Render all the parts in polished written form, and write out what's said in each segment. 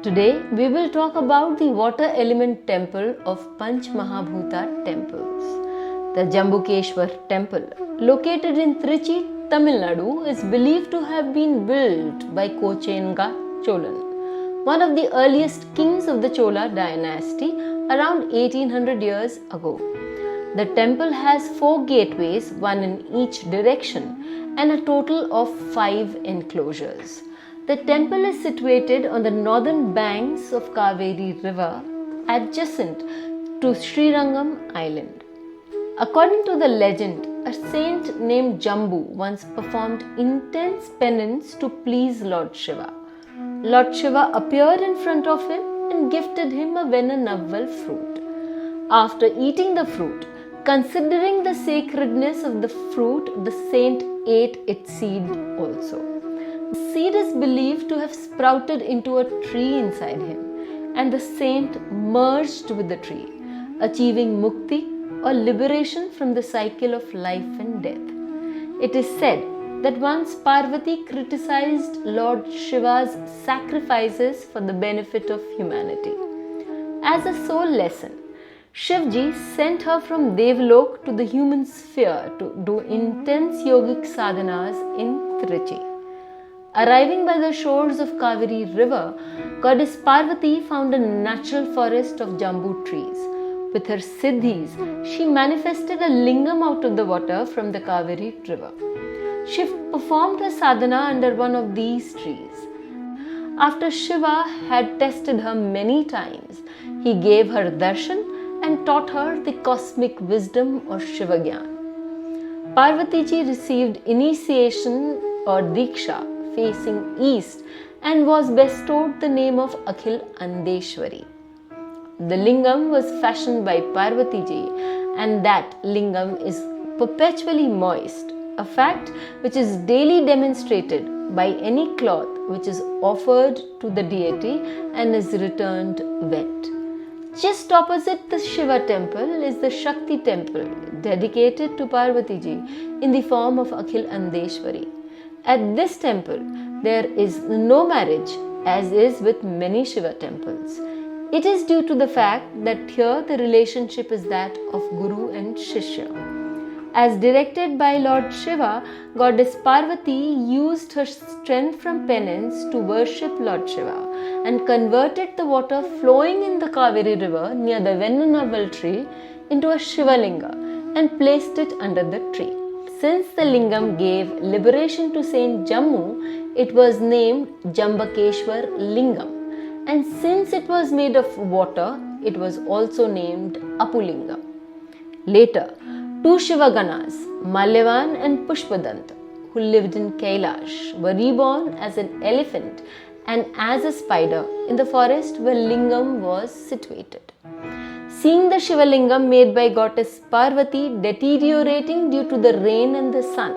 Today we will talk about the water element temple of Panch Mahabhuta temples. The Jambukeshwar Temple, located in Trichy, Tamil Nadu, is believed to have been built by Kochenga Cholan, one of the earliest kings of the Chola dynasty around 1800 years ago. The temple has 4 gateways, one in each direction, and a total of 5 enclosures. The temple is situated on the northern banks of Kaveri river, adjacent to Srirangam Island. According to the legend, a saint named Jambu once performed intense penance to please Lord Shiva. Lord Shiva appeared in front of him and gifted him a venanaval fruit. After eating the fruit, considering the sacredness of the fruit, the saint ate its seed also. The seed is believed to have sprouted into a tree inside him, and the saint merged with the tree, achieving mukti or liberation from the cycle of life and death. It is said that once Parvati criticized Lord Shiva's sacrifices for the benefit of humanity. As a soul lesson, Shivji sent her from Devalok to the human sphere to do intense yogic sadhanas in Trichy. Arriving by the shores of Kaveri river, goddess Parvati found a natural forest of jambu trees. With her siddhis, she manifested a lingam out of the water from the Kaveri river. She performed her sadhana under one of these trees. After Shiva had tested her many times, he gave her darshan and taught her the cosmic wisdom or Shiva Gyan. Parvati ji received initiation or Diksha facing east and was bestowed the name of Akhil Andeshwari. The lingam was fashioned by Parvati ji, and that lingam is perpetually moist, a fact which is daily demonstrated by any cloth which is offered to the deity and is returned wet. Just opposite the Shiva temple is the Shakti temple dedicated to Parvati ji in the form of Akhil Andeshwari. At this temple, there is no marriage as is with many Shiva temples. It is due to the fact that here the relationship is that of Guru and Shishya. As directed by Lord Shiva, goddess Parvati used her strength from penance to worship Lord Shiva and converted the water flowing in the Kaveri river near the Venanaval tree into a Shiva Linga and placed it under the tree. Since the lingam gave liberation to Saint Jammu, it was named Jambukeshwar Lingam, and since it was made of water, it was also named Apulingam. Later, 2 Shivaganas, Malyavan and Pushpadant, who lived in Kailash, were reborn as an elephant and as a spider in the forest where Lingam was situated. Seeing the Shiva Lingam made by goddess Parvati deteriorating due to the rain and the sun,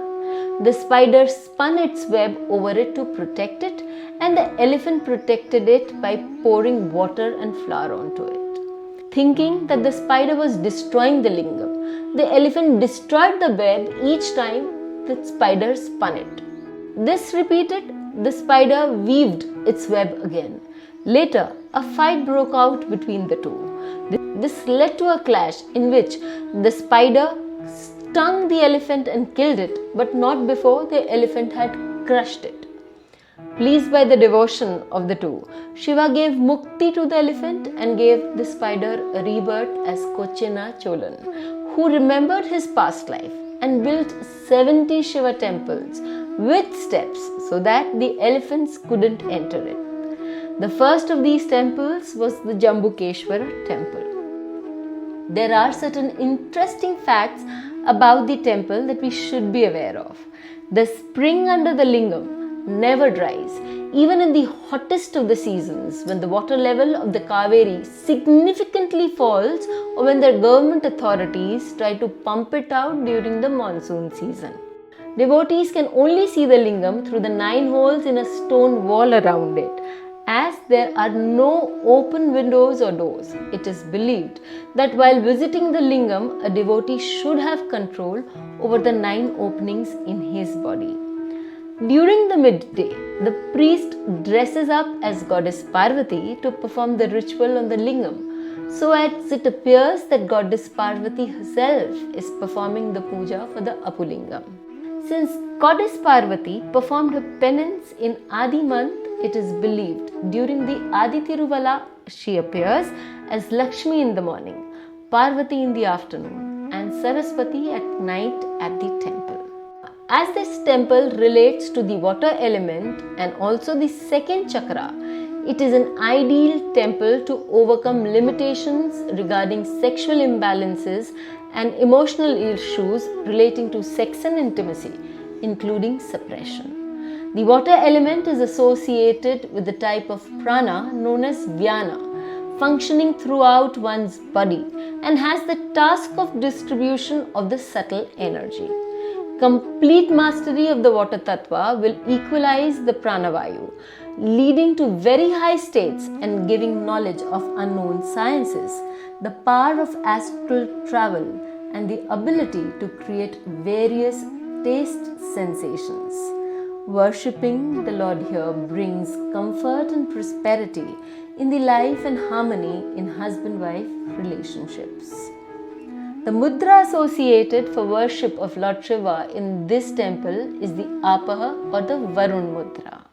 the spider spun its web over it to protect it, and the elephant protected it by pouring water and flour onto it. Thinking that the spider was destroying the lingam, the elephant destroyed the web each time the spider spun it. This repeated, the spider weaved its web again. Later, a fight broke out between the two. This led to a clash in which the spider stung the elephant and killed it, but not before the elephant had crushed it. Pleased by the devotion of the two, Shiva gave mukti to the elephant and gave the spider a rebirth as Kochenga Cholan, who remembered his past life and built 70 Shiva temples with steps so that the elephants couldn't enter it. The first of these temples was the Jambukeswarar Temple. There are certain interesting facts about the temple that we should be aware of. The spring under the lingam never dries, even in the hottest of the seasons when the water level of the Kaveri significantly falls or when the government authorities try to pump it out during the monsoon season. Devotees can only see the lingam through the 9 holes in a stone wall around it. As there are no open windows or doors, it is believed that while visiting the lingam, a devotee should have control over the 9 openings in his body. During the midday, the priest dresses up as goddess Parvati to perform the ritual on the lingam, so as it appears that goddess Parvati herself is performing the puja for the Apulingam. Since goddess Parvati performed her penance in Adi month, it is believed during the Adi Tiruvala she appears as Lakshmi in the morning, Parvati in the afternoon, and Saraswati at night at the temple. As this temple relates to the water element and also the second chakra, it is an ideal temple to overcome limitations regarding sexual imbalances and emotional issues relating to sex and intimacy, including suppression. The water element is associated with the type of prana known as vyana, functioning throughout one's body and has the task of distribution of the subtle energy. Complete mastery of the water tattva will equalize the pranavayu, leading to very high states and giving knowledge of unknown sciences, the power of astral travel, and the ability to create various taste sensations. Worshipping the Lord here brings comfort and prosperity in the life and harmony in husband-wife relationships. The mudra associated for worship of Lord Shiva in this temple is the Apaha or the Varun mudra.